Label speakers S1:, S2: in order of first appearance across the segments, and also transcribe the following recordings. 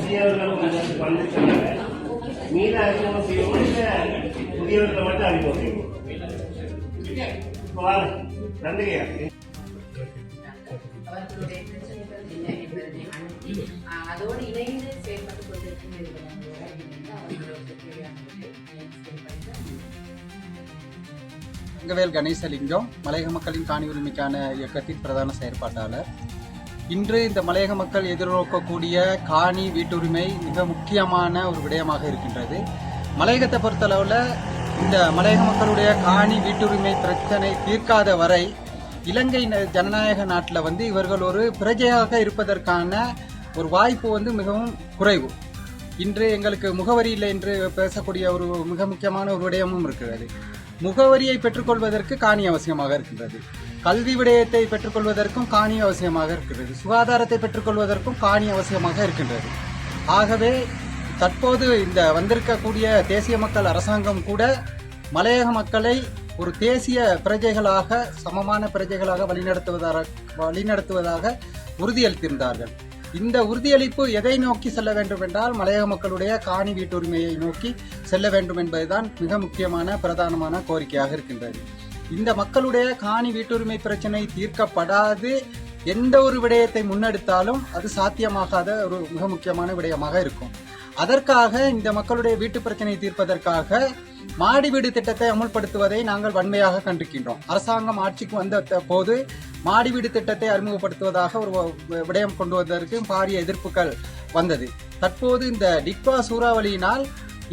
S1: புதியவர்களும் வந்து சொன்னாங்க. மீத அறிமுகம் செய்வோம், இல்லை புதியவர்களை மட்டும் அறிமுகம் செய்வோம். நன்றியா.
S2: அவர்களுடைய பிரச்சனைகள் என்ன என்பதனை அணுகி அதோடு இணைந்து செயல்பட்டு கொண்டிருக்கின்ற
S3: தங்கவேல் கணேசலிங்கம், மலையக மக்களின் காணி உரிமைக்கான இயக்கத்தின் பிரதான செயற்பாட்டாளர். இன்று இந்த மலையக மக்கள் எதிர்நோக்கக்கூடிய காணி வீட்டுரிமை மிக முக்கியமான ஒரு விடயமாக இருக்கின்றது. மலையகத்தை பொறுத்தளவில் இந்த மலையக மக்களுடைய காணி வீட்டுரிமை பிரச்சனை தீர்க்காத வரை இலங்கை ஜனநாயக நாட்டில் இவர்கள் ஒரு பிரஜையாக இருப்பதற்கான ஒரு வாய்ப்பு மிகவும் குறைவு. இன்று எங்களுக்கு முகவரி இல்லை என்று பேசக்கூடிய ஒரு மிக முக்கியமான ஒரு விடயமும் இருக்கிறது. முகவரியை பெற்றுக்கொள்வதற்கு காணி அவசியமாக இருக்கின்றது. கல்வி விடயத்தை பெற்றுக்கொள்வதற்கும் காணி அவசியமாக இருக்கிறது. சுகாதாரத்தை பெற்றுக்கொள்வதற்கும் காணி அவசியமாக இருக்கின்றது. ஆகவே தற்போது இந்த வந்திருக்கக்கூடிய தேசிய மக்கள் அரசாங்கம் கூட மலையக மக்களை ஒரு தேசிய பிரஜைகளாக, சமமான பிரஜைகளாக வழிநடத்துவதாக உறுதியளித்திருந்தார்கள். இந்த உறுதியளிப்பு எதை நோக்கி செல்ல வேண்டும் என்றால் மலையக மக்களுடைய காணி வீட்டுரிமையை நோக்கி செல்ல வேண்டும் என்பதுதான் மிக முக்கியமான பிரதானமான கோரிக்கையாக இருக்கின்றது. இந்த மக்களுடைய காணி வீட்டுரிமை பிரச்சனை தீர்க்கப்படாது எந்த ஒரு விடயத்தை முன்னெடுத்தாலும் அது சாத்தியமாகாத ஒரு மிக முக்கியமான விடயமாக இருக்கும். அதற்காக இந்த மக்களுடைய வீட்டு பிரச்சனையை தீர்ப்பதற்காக மாடி வீடு திட்டத்தை அமுல்படுத்துவதை நாங்கள் வன்மையாக கண்டிக்கின்றோம். அரசாங்கம் ஆட்சிக்கு வந்த போது மாடி வீடு திட்டத்தை அறிமுகப்படுத்துவதாக ஒரு விடயம் கொண்டு வந்ததற்கு பாரிய எதிர்ப்புகள் வந்தது. தற்போது இந்த டிக்வா சூறாவளியினால்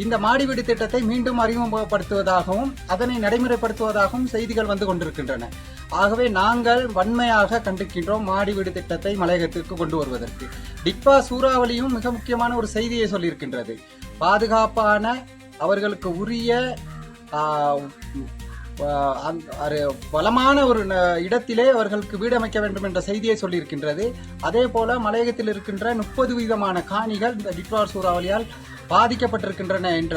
S3: இந்த மாடி வீடு திட்டத்தை மீண்டும் அறிமுகப்படுத்துவதாகவும் அதனை நடைமுறைப்படுத்துவதாகவும் செய்திகள் வந்து கொண்டிருக்கின்றன. ஆகவே நாங்கள் வன்மையாக கண்டிக்கின்றோம் மாடி வீடு திட்டத்தை மலையகத்திற்கு கொண்டு வருவதற்கு. டிக்வா சூறாவளியும் மிக முக்கியமான ஒரு செய்தியை சொல்லியிருக்கின்றது. பாதுகாப்பான, அவர்களுக்கு உரிய வளமான ஒரு இடத்திலே அவர்களுக்கு வீடு அமைக்க வேண்டும் என்ற செய்தியை சொல்லியிருக்கின்றது. அதே போல மலையகத்தில் இருக்கின்ற 30% காணிகள் இந்த டிக்வா சூறாவளியால் பாதிக்கப்பட்டிருக்கின்றன என்ற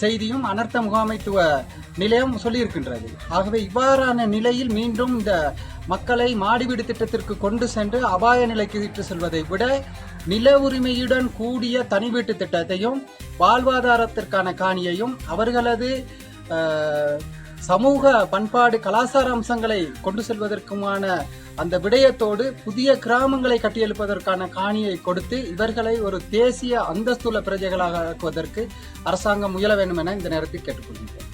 S3: செய்தியும் அனர்த்த முகாமைத்துவ நிலையம் சொல்லியிருக்கின்றது. ஆகவே இவ்வாறான நிலையில் மீண்டும் இந்த மக்களை மாடி வீடு திட்டத்திற்கு கொண்டு சென்று அபாய நிலைக்கு இட்டு செல்வதை விட நில உரிமையுடன் கூடிய தனி வீட்டு திட்டத்தையும் வாழ்வாதாரத்திற்கான காணியையும் அவர்களது சமூக பண்பாடு கலாச்சார அம்சங்களை கொண்டு செல்வதற்குமான அந்த விடயத்தோடு புதிய கிராமங்களை கட்டியெழுப்பதற்கான காணியை கொடுத்து இவர்களை ஒரு தேசிய அந்தஸ்துள்ள பிரஜைகளாக ஆக்குவதற்கு அரசாங்கம் முயல வேண்டும் என இந்த நேரத்தில் கேட்டுக்கொள்கின்றோம்.